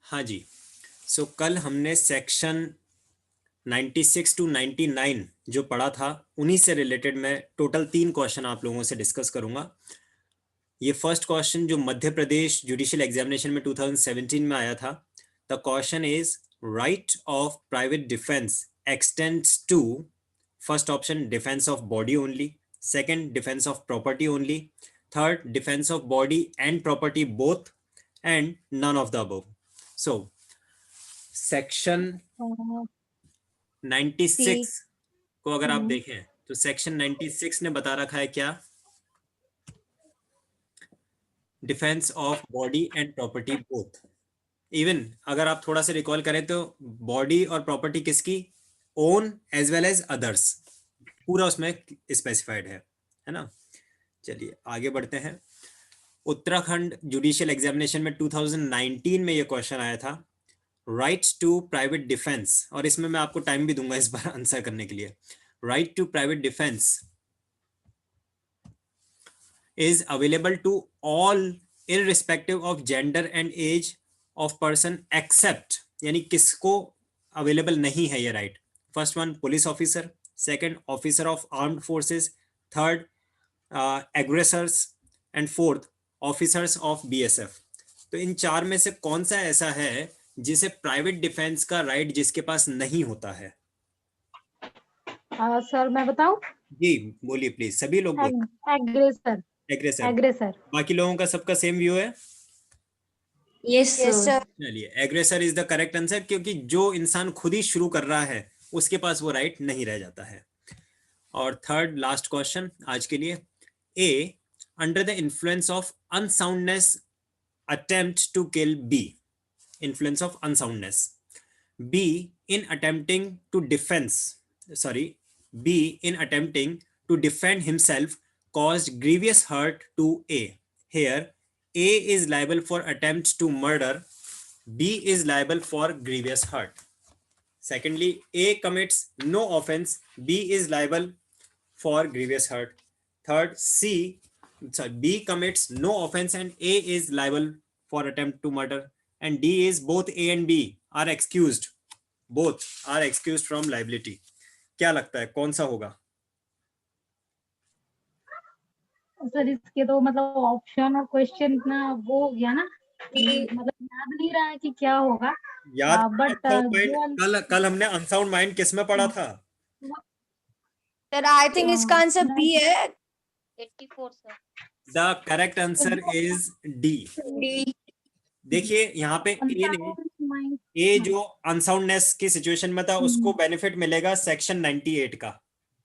हाँ जी, सो कल हमने सेक्शन 96 टू 99 जो पढ़ा था, उन्हीं से रिलेटेड मैं टोटल 3 क्वेश्चन आप लोगों से डिस्कस करूंगा। ये फर्स्ट क्वेश्चन जो मध्य प्रदेश जुडिशियल एग्जामिनेशन में 2017 में आया था, the question is right of private defence extends to, first option defence of body only, second defence of property only, third defence of body and property both, and none of the above. So section 96 को अगर आप देखें तो section 96 ने बता रखा है क्या, defence of body and property both. Even अगर आप थोड़ा सा रिकॉल करें तो बॉडी और प्रॉपर्टी किसकी, own as well as others, पूरा उसमें स्पेसिफाइड है ना। चलिए आगे बढ़ते हैं। उत्तराखंड जुडिशियल एग्जामिनेशन में 2019 में ये क्वेश्चन आया था, राइट टू प्राइवेट डिफेंस, और इसमें मैं आपको टाइम भी दूंगा इस बार आंसर करने के लिए। Right to private defence is available to all irrespective of gender and age of person except, यानी किसको अवेलेबल नहीं है ये right. First one police officer, second officer of armed forces, third aggressors, and fourth officers of BSF. तो इन चार में से कौन सा ऐसा है जिसे प्राइवेट डिफेंस का राइट जिसके पास नहीं होता है? सर मैं बताऊं? जी बोलिए प्लीज, सभी लोग बोलिए। एग्रेसर। एग्रेसर। एग्रेसर। बाकी लोगों का सबका सेम व्यू है? Yes sir. चलिए aggressor is the correct answer, क्योंकि जो इंसान खुद ही शुरू कर रहा है उसके पास वो राइट नहीं रह जाता है। और थर्ड लास्ट क्वेश्चन आज के लिए, A under the influence of unsoundness attempt to kill B, influence of unsoundness, B in attempting to defense, sorry, B in attempting to defend himself caused grievous hurt to A. Here, A is liable for attempt to murder, B is liable for grievous hurt. Secondly, A commits no offense, B is liable for grievous hurt. Third, B commits no offense and A is liable for attempt to murder. And D is both A and B are excused. Both are excused from liability. क्या लगता है कौन सा होगा? Sir इसके तो मतलब option और क्वेश्चन इतना वो हो गया ना कि मतलब याद नहीं रहा है कि क्या होगा। याद बट कल हमने अनसाउंड माइंड किस में पढ़ा था? सर आई थिंक इसका आंसर बी है। 84 sir. The correct answer is D. देखिए यहाँ पे ए जो अनसाउंडनेस की सिचुएशन में था उसको बेनिफिट मिलेगा सेक्शन 98 का,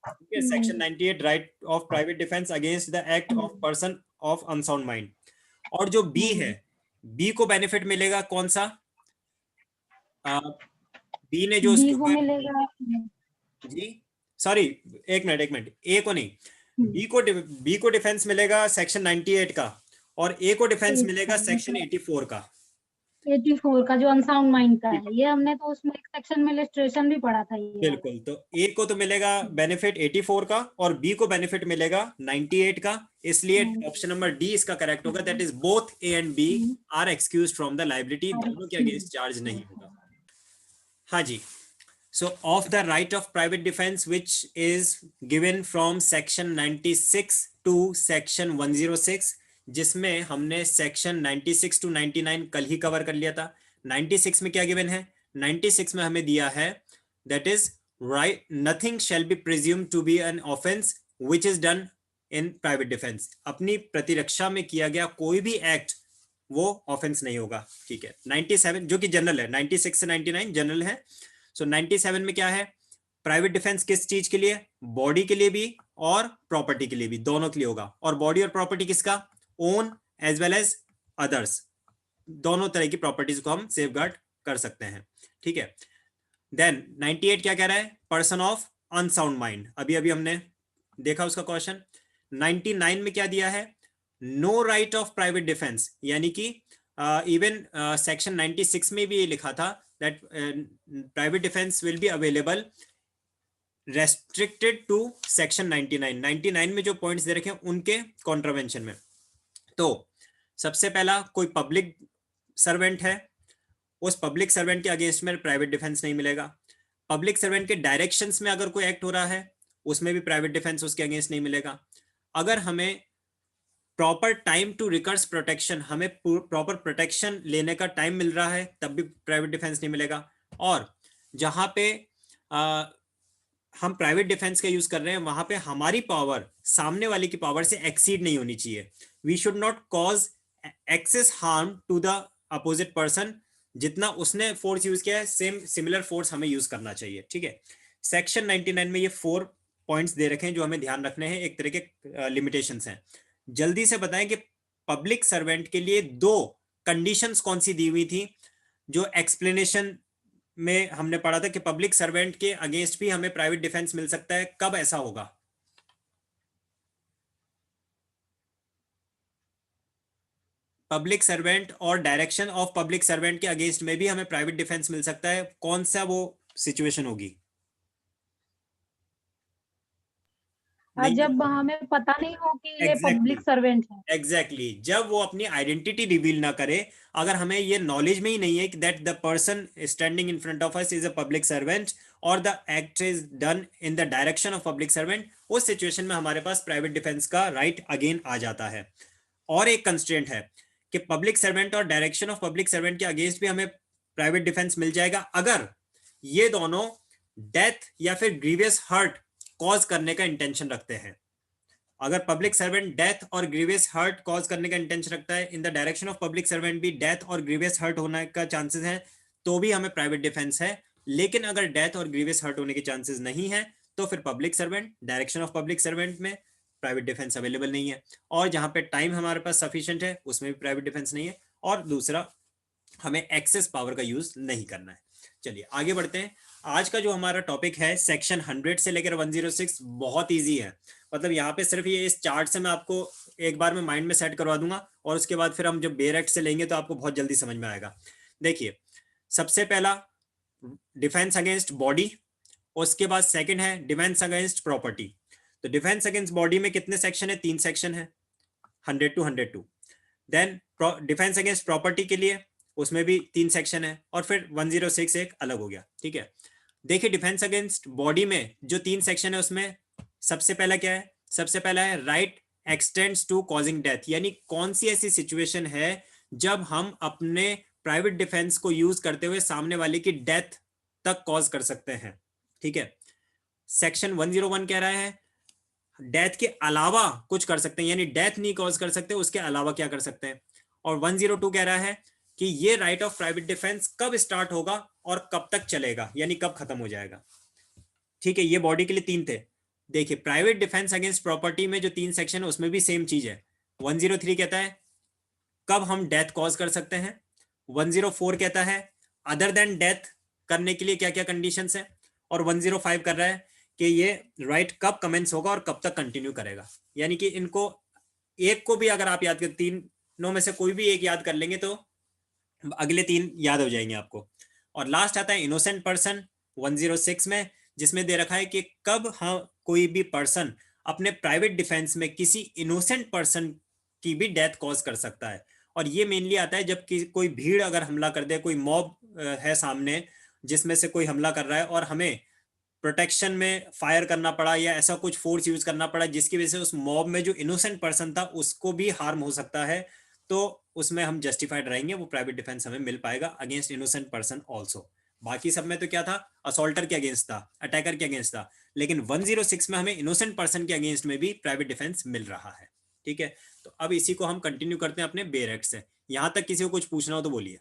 ठीक है, section 98 right of private defence against the act of person of unsound mind. और जो बी है, बी को बेनिफिट मिलेगा कौन सा? बी ने जो बी को मिलेगा जी सॉरी एक मिनट, ए को नहीं, बी को डिफेंस मिलेगा सेक्शन 98 का, और ए को डिफेंस मिलेगा सेक्शन 84 का। 84 का जो अनसाउंड माइंड का है, ये हमने तो उसमें एक सेक्शन में इलस्ट्रेशन भी पढ़ा था ये। बिल्कुल, तो ए को तो मिलेगा बेनिफिट 84 का और बी को बेनिफिट मिलेगा 98 का, इसलिए ऑप्शन नंबर डी इसका करेक्ट होगा। That is both A and B are excused from the liability, दोनों के अगेंस्ट चार्ज नहीं होगा। हाँ जी, so of the right of private defense which is given from section 96 to section 106, जिसमें हमने section 96 to 99 कल ही कवर कर लिया था। 96 में क्या गिवन है? 96 में हमें दिया है that is right nothing shall be presume to be an offence which is done in private defence. अपनी प्रतिरक्षा में किया गया कोई भी एक्ट वो ऑफेंस नहीं होगा, ठीक है। 97 जो कि जनरल है, 96 से 99 जनरल है। सो 97 में क्या है? प्राइवेट डिफेंस किस चीज के लिए? बॉडी के लिए भी और प्रॉपर्टी के लिए भी, दोनों के लिए होगा। और बॉडी और प्रॉपर्टी किसका? Own as well as others, दोनों तरह की प्रॉपर्टीज को हम सेफगार्ड कर सकते हैं, ठीक है। देन 98 क्या कह रहा है? पर्सन ऑफ अनसाउंड माइंड, अभी अभी हमने देखा उसका क्वेश्चन। 99 में क्या दिया है? No right of private defence, यानी कि इवन सेक्शन 96 में भी ये लिखा था that private defence will be available restricted to section 99। 99 में जो पॉइंट्स दे रखे हैं उनके कॉन्ट्रावेंशन में। तो सबसे पहला, कोई पब्लिक सर्वेंट है, उस पब्लिक सर्वेंट के अगेंस्ट में प्राइवेट डिफेंस नहीं मिलेगा। पब्लिक सर्वेंट के डायरेक्शंस में अगर कोई एक्ट हो रहा है उसमें भी प्राइवेट डिफेंस उसके अगेंस्ट नहीं मिलेगा। अगर हमें proper time to recourse protection, हमें प्रॉपर प्रोटेक्शन लेने का टाइम मिल रहा है, तब भी प्राइवेट डिफेंस नहीं मिलेगा। और जहां पे हम प्राइवेट डिफेंस का यूज कर रहे हैं वहां पे हमारी पावर सामने वाले की पावर से एक्सीड नहीं होनी चाहिए। We should not cause excess harm to the opposite person. जितना उसने फोर्स यूज किया है सेम सिमिलर फोर्स हमें यूज करना चाहिए। ठीक है, सेक्शन 99 में ये 4 पॉइंट्स दे रखे हैं जो हमें ध्यान रखने हैं, एक तरह के लिमिटेशंस हैं। जल्दी से बताएं कि पब्लिक सर्वेंट के लिए 2 कंडीशंस कौन सी दी हुई थी जो एक्सप्लेनेशन में हमने पढ़ा था कि पब्लिक सर्वेंट के अगेंस्ट भी हमें प्राइवेट डिफेंस मिल सकता है। कब ऐसा होगा? पब्लिक सर्वेंट और डायरेक्शन ऑफ पब्लिक सर्वेंट के अगेंस्ट में भी हमें प्राइवेट डिफेंस मिल सकता है। कौन सा वो सिचुएशन होगी? जब हमें पता नहीं हो कि ये एग्जैक्टली पब्लिक सर्वेंट है। एग्जैक्टली जब वो अपनी आइडेंटिटी रिवील ना करे, अगर हमें ये नॉलेज में ही नहीं है कि that the person standing in front of us is a public servant और the act is done in the direction of public servant, उस सिचुएशन में हमारे पास प्राइवेट डिफेंस का राइट अगेन आ जाता है। और एक कंस्ट्रेंट है कि पब्लिक सर्वेंट और डायरेक्शन ऑफ पब्लिक सर्वेंट के अगेंस्ट भी हमें प्राइवेट डिफेंस मिल जाएगा अगर ये दोनों डेथ या फिर ग्रीवियस हर्ट कॉज करने का इंटेंशन रखते हैं। अगर पब्लिक सर्वेंट डेथ और ग्रीवियस हर्ट कॉज करने का इंटेंशन रखता है, इन the direction of public servant भी डेथ और ग्रीवियस हर्ट होने का चांसेस है, तो भी हमें प्राइवेट डिफेंस है। लेकिन अगर डेथ और ग्रीवियस हर्ट होने के चांसेस नहीं है तो फिर public servant, direction of public servant में प्राइवेट डिफेंस अवेलेबल नहीं है। और जहां पे टाइम हमारे पास सफिशिएंट है उसमें भी प्राइवेट डिफेंस नहीं है। और दूसरा, हमें एक्सेस पावर का यूज नहीं करना है। चलिए आगे बढ़ते हैं। आज का जो हमारा टॉपिक है सेक्शन 100 से लेकर 106 बहुत इजी है। मतलब यहाँ पे सिर्फ ये इस चार्ट से मैं आपको एक बार में माइंड में सेट करवा दूंगा और उसके बाद फिर हम जब बेयर एक्ट से लेंगे तो आपको बहुत जल्दी समझ में आएगा। देखिए, सबसे पहला डिफेंस अगेंस्ट बॉडी, उसके बाद सेकंड है डिफेंस अगेंस्ट प्रॉपर्टी। तो डिफेंस अगेंस्ट बॉडी में कितने सेक्शन है? 3 सेक्शन है, 100 to 102। Then defence against property के लिए उसमें भी 3 सेक्शन है और फिर 106 एक अलग हो गया। ठीक है, देखिए डिफेंस अगेंस्ट बॉडी में जो 3 सेक्शन है उसमें सबसे पहला क्या है? सबसे पहला है right extends to causing death, यानी कौन सी ऐसी सिचुएशन है जब हम अपने प्राइवेट डिफेंस को यूज करते हुए सामने वाले की डेथ तक कॉज कर सकते हैं। ठीक है, सेक्शन 101 कह रहा है डेथ के अलावा कुछ कर सकते हैं, यानी डेथ नहीं कॉज कर सकते, उसके अलावा क्या कर सकते हैं। और 102 कह रहा है कि ये राइट ऑफ प्राइवेट डिफेंस कब स्टार्ट होगा और कब तक चलेगा, यानी कब खत्म हो जाएगा। ठीक है, ये बॉडी के लिए 3 थे। देखिए प्राइवेट डिफेंस अगेंस्ट प्रॉपर्टी में जो 3 सेक्शन है उसमें भी सेम चीज है। 103 कहता है कब हम डेथ कॉज कर सकते हैं। 104 कहता है अदर देन डेथ करने के लिए क्या क्या कंडीशंस है। और 105 कर रहा है कि ये राइट कब कमेंस होगा और कब तक कंटिन्यू करेगा। यानी कि इनको एक को भी अगर आप याद कर, तीनों में से कोई भी एक याद कर लेंगे तो अगले 3 याद हो जाएंगे आपको। और लास्ट आता है इनोसेंट पर्सन 106 में, जिसमें दे रखा है कि कब हाँ कोई भी पर्सन अपने प्राइवेट डिफेंस में किसी इनोसेंट पर्सन की भी डेथ कॉज कर सकता है। और ये मेनली आता है जब कोई भीड़ अगर हमला कर दे, कोई मॉब है सामने जिसमें से कोई हमला कर रहा है और हमें प्रोटेक्शन में फायर करना पड़ा या ऐसा कुछ फोर्स यूज करना पड़ा जिसकी वजह से उस मॉब में जो इनोसेंट पर्सन था उसको भी हार्म हो सकता है, तो उसमें हम जस्टिफाइड रहेंगे, वो प्राइवेट डिफेंस हमें मिल पाएगा अगेंस्ट इनोसेंट पर्सन ऑल्सो। बाकी सब में तो क्या था, असॉल्टर के अगेंस्ट था, अटैकर के अगेंस्ट था, लेकिन 106 में हमें इनोसेंट पर्सन के अगेंस्ट में भी प्राइवेट डिफेंस मिल रहा है। ठीक है, तो अब इसी को हम कंटिन्यू करते हैं अपने बेयर एक्ट से। यहां तक किसी को कुछ पूछना हो तो बोलिए।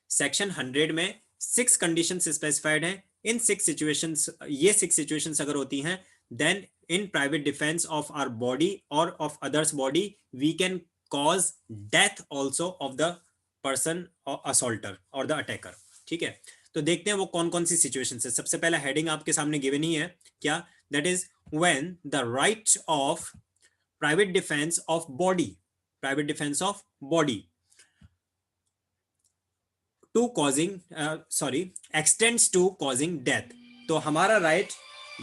सेक्शन 100 में 6 कंडीशंस स्पेसिफाइड हैं। इन 6 सिचुएशंस, ये 6 सिचुएशंस अगर होती हैं, then in private defence of our body और of others body we can cause death also of the person assaulter और द अटैकर। ठीक है, तो देखते हैं वो कौन कौन सी सिचुएशन है। सबसे पहला हेडिंग आपके सामने गिवन ही है, क्या? That is when the right of private defence of body, private defence of body to causing extends to causing death. तो हमारा राइट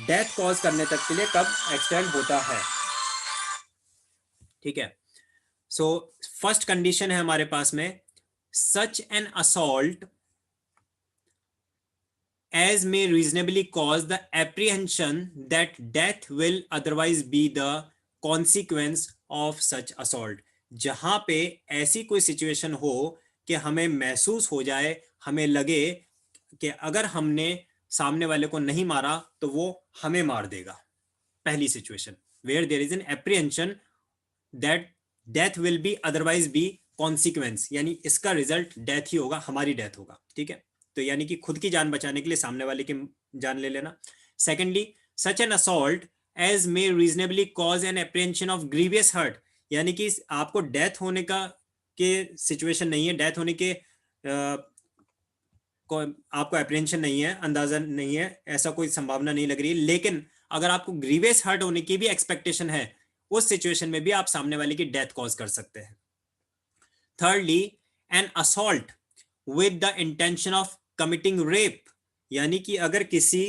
डेथ कॉज करने तक के लिए कब एक्सटेंड होता है। ठीक है, सो फर्स्ट कंडीशन है हमारे पास में such an assault as may reasonably cause the apprehension that death will otherwise be the consequence of such assault. जहां पे ऐसी कोई सिचुएशन हो कि हमें महसूस हो जाए, हमें लगे कि अगर हमने सामने वाले को नहीं मारा तो वो हमें मार देगा. पहली situation where there is an apprehension that death will be otherwise be consequence, यानी इसका रिजल्ट डेथ ही होगा, हमारी डेथ होगा. ठीक है, तो यानी कि खुद की जान बचाने के लिए सामने वाले की जान ले लेना. Secondly, such an assault as may reasonably cause an apprehension of grievous hurt, यानी कि आपको डेथ होने का के सिचुएशन नहीं है, डेथ होने के आपको एप्रीहेंशन नहीं है, अंदाजा नहीं है, ऐसा कोई संभावना नहीं लग रही है, लेकिन अगर आपको ग्रीवियस हर्ट होने की भी एक्सपेक्टेशन है, उस सिचुएशन में भी आप सामने वाले की डेथ कॉज कर सकते हैं. Thirdly, N assault with the intention of committing rape, यानी कि अगर किसी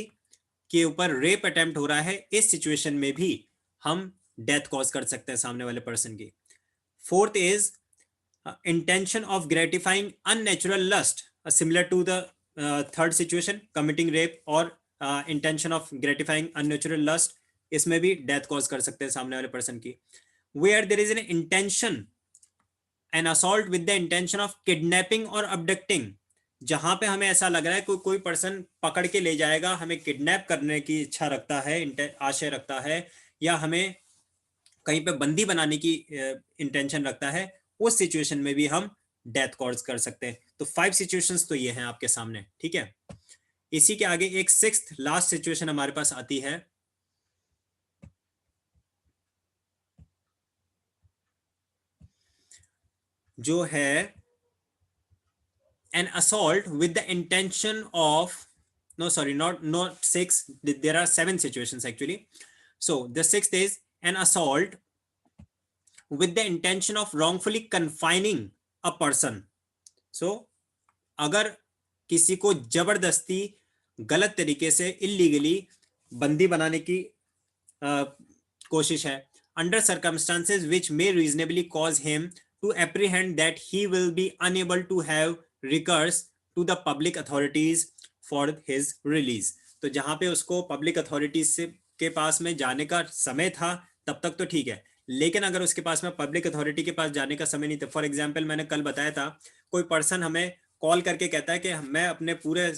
के ऊपर रेप अटेम्प्ट हो रहा है, इस सिचुएशन में भी हम डेथ कॉज कर सकते हैं सामने वाले पर्सन की. Fourth is intention of gratifying unnatural lust, similar to the third situation, committing rape or intention of gratifying unnatural lust, इसमें भी डेथ कॉज कर सकते हैं सामने वाले पर्सन की. where there is an intention, an assault with the intention of kidnapping or abducting, जहां पे हमें ऐसा लग रहा है कोई पर्सन पकड़ के ले जाएगा, हमें किडनैप करने की इच्छा रखता है, आशय रखता है, या हमें कहीं पे बंदी बनाने की इंटेंशन रखता है, उस सिचुएशन में भी हम डेथ कॉज कर सकते हैं. तो 5 सिचुएशंस तो ये हैं आपके सामने. ठीक है, इसी के आगे एक 6th लास्ट सिचुएशन हमारे पास आती है, जो है an assault with the intention of, no sorry, not 6, there are 7 situations actually. So the 6th is an assault with the intention of wrongfully confining a person. So अगर किसी को जबरदस्ती गलत तरीके से इलीगली बंदी बनाने की कोशिश है, under circumstances which may reasonably cause him to apprehend that he will be unable to have recourse to the public authorities for his release. तो जहां पे उसको पब्लिक अथॉरिटीज से के पास में जाने का समय था तब तक तो ठीक है, लेकिन अगर उसके पास में पब्लिक अथॉरिटी के पास जाने का समय नहीं था, फॉर एग्जाम्पल मैंने कल बताया था, कोई पर्सन हमें कॉल करके कहता है कि मैं अपने पूरे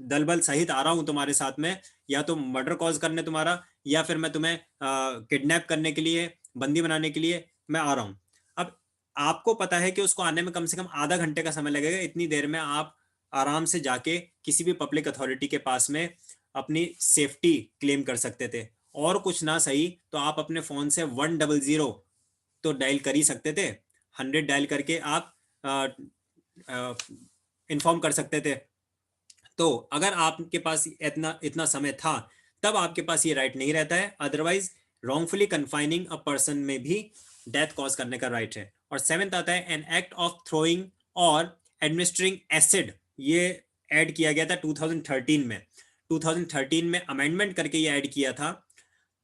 दल बल सहित आ रहा हूं तुम्हारे साथ में, या तो मर्डर कॉज करने तुम्हारा, या फिर मैं तुम्हें किडनैप करने के लिए, बंदी बनाने के लिए मैं आ रहा हूं. अब आपको पता है कि उसको आने में कम से कम आधा घंटे का समय लगेगा, इतनी देर में आप आराम से जाके किसी भी पब्लिक अथॉरिटी के पास में अपनी सेफ्टी क्लेम कर सकते थे, और कुछ ना सही तो आप अपने फोन से 100 तो डायल कर ही सकते थे, 100 डायल करके आप इन्फॉर्म कर सकते थे. तो अगर आपके पास इतना समय था तब आपके पास ये राइट नहीं रहता है, otherwise wrongfully confining a person में भी डेथ कॉज करने का राइट है. और 7th आता है एन एक्ट ऑफ थ्रोइंग और एडमिनिस्ट्रिंग एसिड, ये ऐड किया गया था 2013 में. 2013 में अमेंडमेंट करके ये ऐड किया था.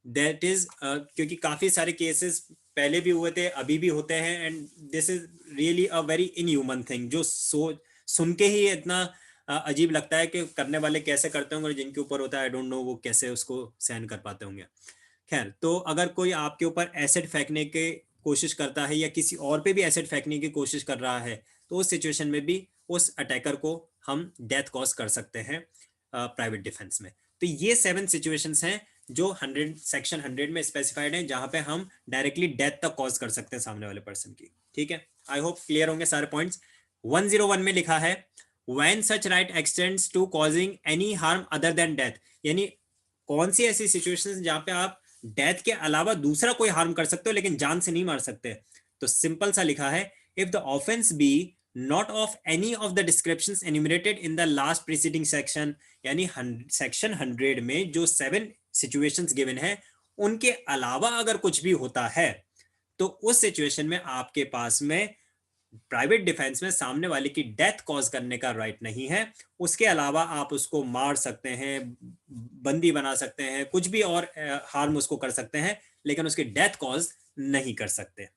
दैट इज क्योंकि काफी सारे केसेस पहले भी हुए थे, अभी भी होते हैं, and this is really a very inhuman thing, जो सुन के ही इतना अजीब लगता है कि करने वाले कैसे करते होंगे, और जिनके ऊपर होता है आई डोंट नो वो कैसे उसको सहन कर पाते होंगे. खैर, तो अगर कोई आपके ऊपर एसिड फेंकने की कोशिश करता है या किसी और पे भी एसिड फेंकने की कोशिश कर रहा है, तो उस सिचुएशन में भी उस अटैकर को हम डेथ कॉज कर सकते हैं प्राइवेट डिफेंस में. तो ये 7 सिचुएशंस हैं जो सेक्शन 100 में स्पेसिफाइड है, जहां पे हम डायरेक्टली डेथ तक कॉज कर सकते हैं सामने वाले पर्सन की. ठीक है, आई होप क्लियर होंगे सारे पॉइंट्स. 101 में लिखा है when such right extends to causing any harm other than death, यानी कौन सी ऐसी सिचुएशंस जहां पे आप डेथ के अलावा दूसरा कोई हार्म कर सकते हो लेकिन जान से नहीं मार सकते. तो सिंपल सा लिखा है, if the offence be not of any of the descriptions enumerated in the last preceding section, यानी सेक्शन 100 में जो 7 situations given है उनके अलावा अगर कुछ भी होता है, तो उस सिचुएशन में आपके पास में प्राइवेट डिफेंस में सामने वाले की डेथ कॉज करने का राइट नहीं है. उसके अलावा आप उसको मार सकते हैं, बंदी बना सकते हैं, कुछ भी और हार्म उसको कर सकते हैं, लेकिन उसकी डेथ कॉज नहीं कर सकते.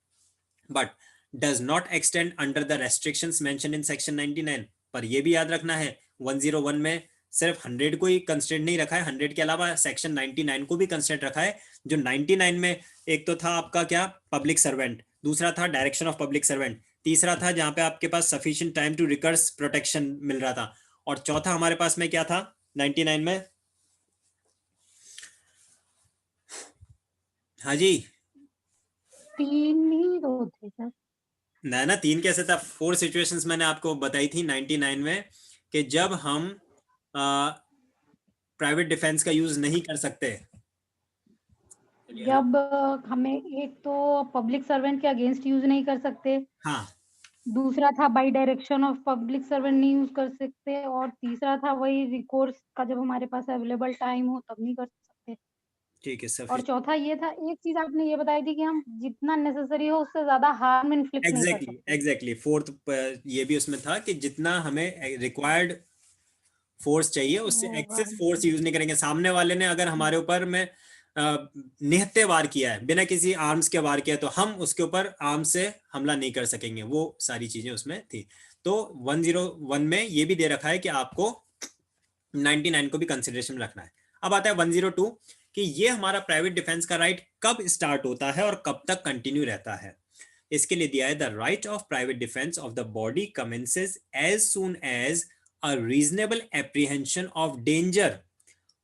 But does not extend under the restrictions mentioned in section 99। पर ये भी याद रखना है 101 में सिर्फ 100 को ही कंस्ट्रेंट नहीं रखा है, 100 के अलावा सेक्शन 99 को भी कंस्ट्रेंट रखा है। जो 99 में एक तो था आपका क्या, पब्लिक सर्वेंट, दूसरा था डायरेक्शन ऑफ पब्लिक सर्वेंट, तीसरा था जहां पे आपके पास sufficient time to recourse protection मिल रहा था, और चौथा हमारे पास में क्या था 99 में, हाँ जी 3 ही तो थे सर। ना 3 कैसे था, 4 सिचुएशंस मैंने आपको बताई थी 99 में कि जब हम प्राइवेट डिफेंस का यूज नहीं कर सकते। जब हमें एक तो पब्लिक सर्वेंट के अगेंस्ट यूज नहीं कर सकते, हाँ दूसरा था by direction of public servant नहीं यूज कर सकते, और तीसरा था वही रिकोर्स का जब हमारे पास अवेलेबल टाइम हो तब नहीं कर सकते, ठीक है और सफिशिएंट। चौथा ये था, एक चीज आपने ये बताई थी कि हम जितना नेसेसरी हो उससे ज्यादा हार्म इन्फ्लिक्ट नहीं कर एग्जैक्टली सकते। एग्जैक्टली फोर्थ ये भी उसमें था कि जितना हमें रिक्वायर्ड फोर्स चाहिए उससे वो एक्सेस फोर्स यूज नहीं करेंगे। सामने वाले ने अगर हमारे ऊपर में निहत्थे वार किया है, बिना किसी आर्म्स के वार किया है, तो हम उसके ऊपर आर्म से हमला नहीं कर सकेंगे। वो सारी चीजें उसमें थी। तो 101 में ये भी दे रखा है कि आपको 99 को भी कंसिडरेशन में रखना है। अब आता है 102 कि ये हमारा प्राइवेट डिफेंस का राइट कब स्टार्ट होता है और कब तक कंटिन्यू रहता है। इसके लिए दिया है the right of private defence of the body commences as soon as a reasonable apprehension of danger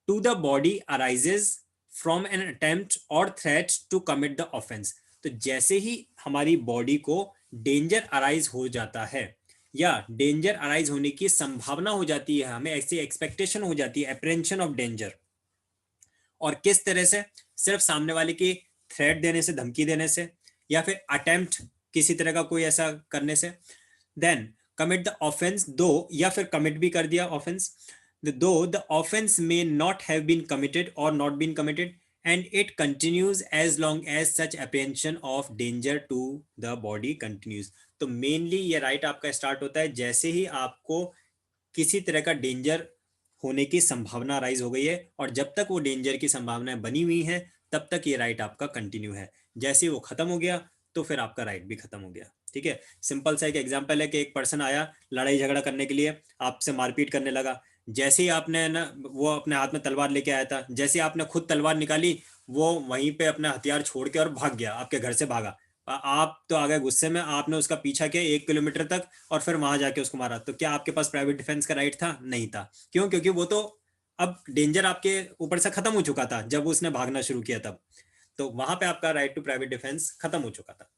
to the body arises from an attempt or threat to commit the offense। तो जैसे ही हमारी body को danger arise हो जाता है या danger arise होने की संभावना हो जाती है, हमें ऐसी एक्सपेक्टेशन हो जाती है, अप्रेंशन ऑफ डेंजर, और किस तरह से, सिर्फ सामने वाले की थ्रेट देने से, धमकी देने से, या फिर अटेम्प्ट किसी तरह का कोई ऐसा करने से, देन कमिट द ऑफेंस दो, या फिर कमिट भी कर दिया offense, though the offense may not have been committed और not been committed and it continues as long as such apprehension of danger to the body continues. तो mainly ये right आपका स्टार्ट होता है जैसे ही आपको किसी तरह का डेंजर होने की संभावना राइज हो गई है, और जब तक वो डेंजर की संभावनाएं बनी हुई है तब तक ये राइट आपका कंटिन्यू है। जैसे ही वो खत्म हो गया तो फिर आपका राइट भी खत्म हो गया। ठीक है, सिंपल सा एक एग्जांपल है कि एक पर्सन आया लड़ाई झगड़ा करने के लिए, आपसे मारपीट करने लगा। जैसे ही आपने ना, वो अपने हाथ में तलवार लेके आया था, जैसे ही आपने खुद तलवार निकाली, वो वहीं पे अपना हथियार छोड़ के और भाग गया, आपके घर से भागा। आप तो आ गए गुस्से में, आपने उसका पीछा किया 1 किलोमीटर तक और फिर वहां जाके उसको मारा। तो क्या आपके पास प्राइवेट डिफेंस का राइट था? नहीं था। क्यों? क्योंकि वो तो अब डेंजर आपके ऊपर से खत्म हो चुका था जब उसने भागना शुरू किया तब। तो वहां पे आपका राइट टू प्राइवेट डिफेंस खत्म हो चुका था।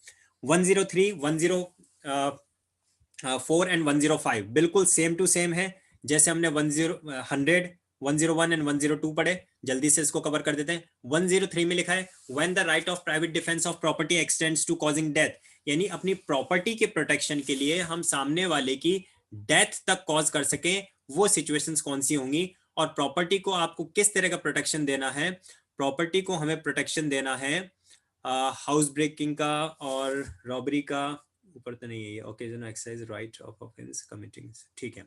103, 104 एंड 105 बिल्कुल सेम टू सेम है। जैसे हमने 100, 101 एंड 102 पढ़े, जल्दी से इसको कवर कर देते हैं। 103 में लिखा है when the right of private defence of property extends to causing death, यानी अपनी प्रॉपर्टी के प्रोटेक्शन के लिए हम सामने वाले की डेथ तक कॉज कर सके, वो सिचुएशंस कौन सी होंगी, और प्रॉपर्टी को आपको किस तरह का प्रोटेक्शन देना है। प्रॉपर्टी को हमें प्रोटेक्शन देना है हाउस ब्रेकिंग का और रॉबरी का, ऊपर तो नहीं है ये, occasional exercise right of offence committing. ठीक है,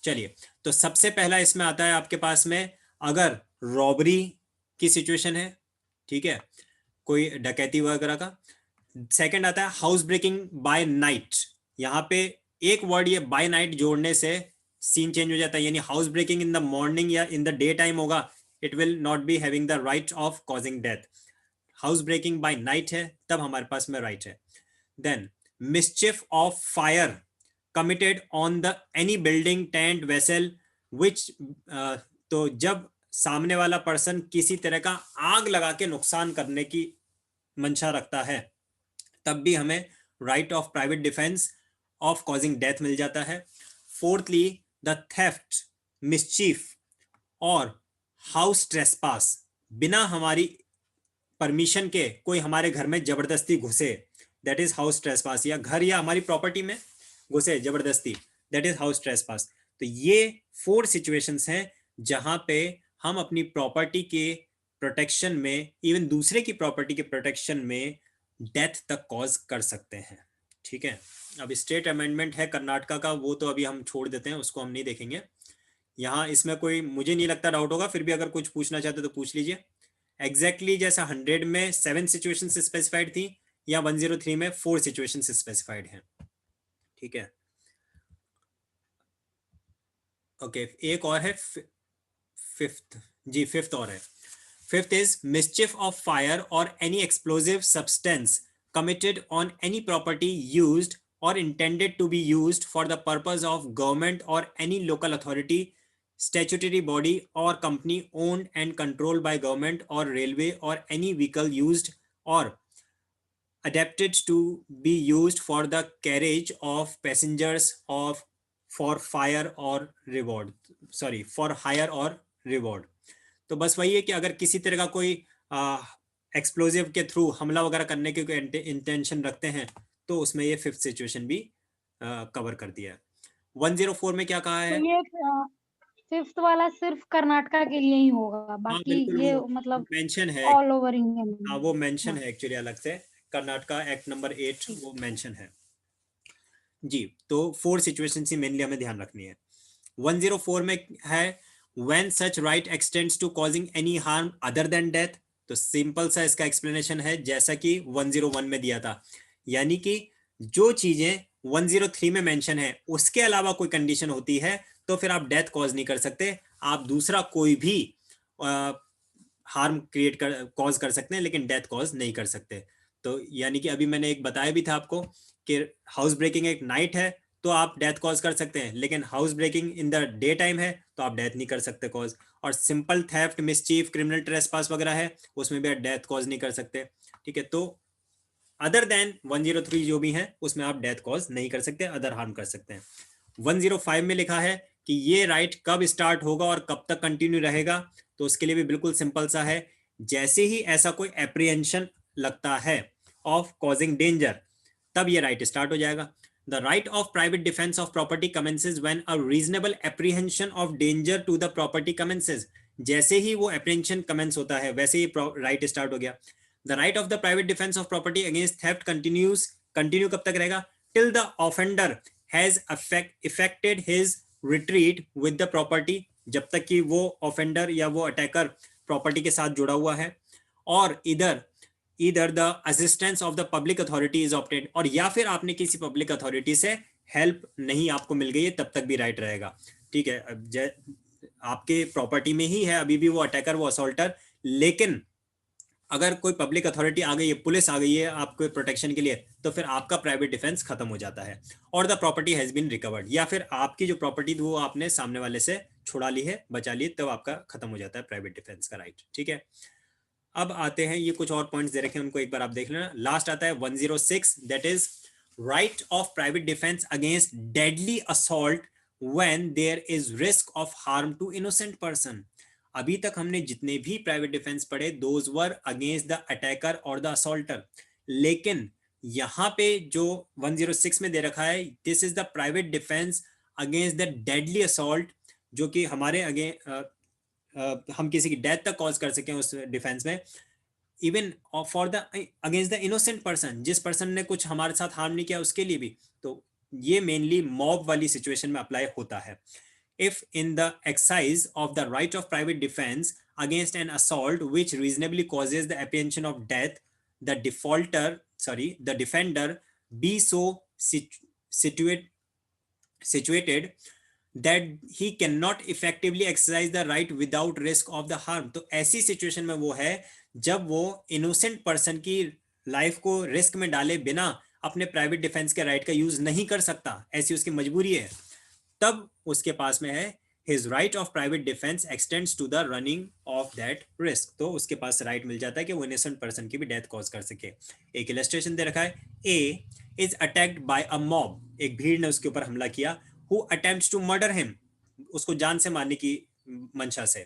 चलिए। तो सबसे पहला इसमें आता है आपके पास में, अगर रॉबरी की सिचुएशन है, ठीक है, कोई डकैती वगैरह का। सेकंड आता है हाउस ब्रेकिंग बाय नाइट। यहाँ पे एक वर्ड ये बाय नाइट जोड़ने से सीन चेंज हो जाता है, यानी house breaking in the morning या इन द डे टाइम होगा, it will not be having the right of causing death. House breaking by night है तब हमारे पास में राइट है। Then mischief of fire committed on the any building tent vessel which तो जब सामने वाला पर्सन किसी तरह का आग लगा के नुकसान करने की मंशा रखता है तब भी हमें right of private defence of causing death मिल जाता है। Fourthly the theft, mischief or house trespass, बिना हमारी परमिशन के कोई हमारे घर में जबरदस्ती घुसे, दैट इज हाउस ट्रेसपास, या घर या हमारी प्रॉपर्टी में घुसे जबरदस्ती, दैट इज हाउस ट्रेसपास। तो ये 4 सिचुएशंस हैं जहां पे हम अपनी प्रॉपर्टी के प्रोटेक्शन में, इवन दूसरे की प्रॉपर्टी के प्रोटेक्शन में डेथ तक कॉज कर सकते हैं। ठीक है, अब स्टेट अमेंडमेंट है कर्नाटका का, वो तो अभी हम छोड़ देते हैं, उसको हम नहीं देखेंगे यहाँ। इसमें कोई मुझे नहीं लगता डाउट होगा, फिर भी अगर कुछ पूछना चाहते तो पूछ लीजिए। एग्जैक्टली जैसा 100 में 7 सिचुएशंस स्पेसिफाइड थी, या 103 में 4 सिचुएशंस स्पेसिफाइड हैं, ठीक है। ओके, एक और है फिफ्थ, जी फिफ्थ और है। Fifth is mischief of fire or any explosive substance committed on any property used or intended to be used for the purpose of government or any local authority, statutory body or company owned and controlled by government or railway or any vehicle used or adapted to be used for the carriage of passengers of for fire or reward, sorry for hire और reward. तो बस वही है कि अगर किसी तरह का कोई एक्सप्लोजिव के थ्रू हमला वगैरह करने के कोई इंटेंशन रखते हैं तो उसमें ये फिफ्थ सिचुएशन भी कवर कर दिया है। 104 में क्या कहा तो है? ये फिफ्थ वाला सिर्फ कर्नाटका के लिए ही होगा, हाँ बाकी बिल्कुल, ये वो मतलब मेंशन है। ऑल ओवर इंडिया हाँ में। वो मेंशन हाँ, है एक्चुअली अलग से, कर्नाटका एक्ट नंबर 8 ठीक। वो मेंशन है जी। तो 4 सिचुएशन ही मेनली हमें ध्यान रखनी है। 104 में है when such right extends to causing any harm other than death. तो सिंपल सा इसका एक्सप्लेनेशन है जैसा कि 101 में दिया था, यानी कि जो चीजें 103 में मेंशन है उसके अलावा कोई कंडीशन होती है तो फिर आप डेथ कॉज नहीं कर सकते, आप दूसरा कोई भी हार्म क्रिएट कर कॉज कर सकते हैं लेकिन डेथ कॉज नहीं कर सकते। तो यानी कि अभी मैंने एक बताया भी था आपको कि हाउस ब्रेकिंग एक नाइट है तो आप डेथ कॉज कर सकते हैं, लेकिन house breaking in the day time है तो आप डेथ नहीं कर सकते कॉज। और simple theft, mischief, criminal trespass वगैरह है उसमें भी आप डेथ कॉज नहीं कर सकते, ठीक है। तो अदर देन 103 जो भी है उसमें आप डेथ कॉज नहीं कर सकते, अदर हार्म कर सकते हैं। 105 में लिखा है कि ये राइट कब स्टार्ट होगा और कब तक कंटिन्यू रहेगा, तो उसके लिए भी बिल्कुल सिंपल सा है, जैसे ही ऐसा कोई एप्रीहेंशन लगता है ऑफ कॉजिंग डेंजर तब ये राइट स्टार्ट हो जाएगा। The right of private defense of property commences when a reasonable apprehension of danger to the property commences। जैसे ही वो apprehension commence होता है वैसे ही right start हो गया। The right of the private defense of property against theft continue कब तक रहेगा? Till the offender has effected his retreat with the property, जब तक कि वो offender या वो attacker property के साथ जुड़ा हुआ है, और either the assistance of the public authority is obtained, और या फिर आपने किसी पब्लिक अथॉरिटी से हेल्प नहीं आपको मिल गई है तब तक भी राइट रहेगा, ठीक है। अब आपके प्रॉपर्टी में ही है अभी भी वो अटैकर, वो असॉल्टर, लेकिन अगर कोई पब्लिक अथॉरिटी आ गई है, पुलिस आ गई है आपके प्रोटेक्शन के लिए, तो फिर आपका प्राइवेट डिफेंस खत्म हो जाता है और the property has been recovered, या फिर आपकी जो प्रॉपर्टी थी वो आपने सामने वाले से छुड़ा ली है, बचा ली, तब आपका खत्म हो जाता है प्राइवेट डिफेंस का राइट, ठीक है। अब आते हैं, ये कुछ और पॉइंट्स दे रखे हैं उनको एक बार आप देख लेना। लास्ट आता है 106, that is right of private defence against deadly assault when there is risk of harm to innocent person. अभी तक हमने जितने भी प्राइवेट डिफेंस पढ़े those were against the attacker और द असॉल्टर, लेकिन यहाँ पे जो 106 में दे रखा है this is the private defence against the deadly assault, जो कि हमारे हम किसी की डेथ तक कॉज कर सकें उस डिफेंस में, even for the against the innocent person, जिस पर्सन ने कुछ हमारे साथ हार्म नहीं किया उसके लिए भी। तो ये मेनली मॉब वाली सिचुएशन में अप्लाई होता है। If in the exercise of the right of private defence against an assault which reasonably causes the apprehension of death, the defender be so situated that he cannot effectively exercise the right without risk of the harm। तो ऐसी situation में वो है जब वो innocent person की life को risk में डाले बिना अपने प्राइवेट डिफेंस के राइट का यूज नहीं कर सकता, ऐसी उसकी मजबूरी है, तब उसके पास में है his right of private defense extends to the running of that risk। तो उसके पास राइट मिल जाता है कि वो इनोसेंट पर्सन की भी डेथ कॉज कर सके। एक इलस्ट्रेशन दे रखा है, A is attacked by a mob, एक भीड़ ने उसके ऊपर हमला किया, who attempts to murder him, उसको जान से मारने की मंशा से,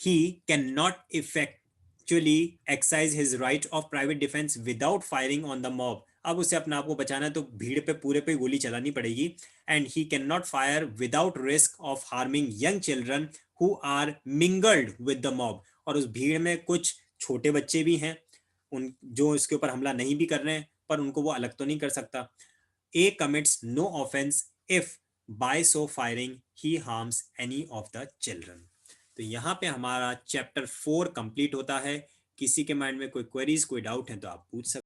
he cannot effectually exercise his right of private defense without firing on the mob। अब उसे अपने आप को बचाना है तो भीड़ पे पूरे पे गोली चलानी पड़ेगी। And he can not fire without risk of harming young children who are mingled with the mob, और उस भीड़ में कुछ छोटे बच्चे भी हैं उन जो इसके ऊपर हमला नहीं भी कर रहे हैं पर उनको वो अलग तो नहीं कर सकता। A commits no offense if by so firing he harms any of the children। तो यहाँ पे हमारा चैप्टर 4 कंप्लीट होता है। किसी के माइंड में कोई क्वेरीज, कोई डाउट है तो आप पूछ सकते हैं।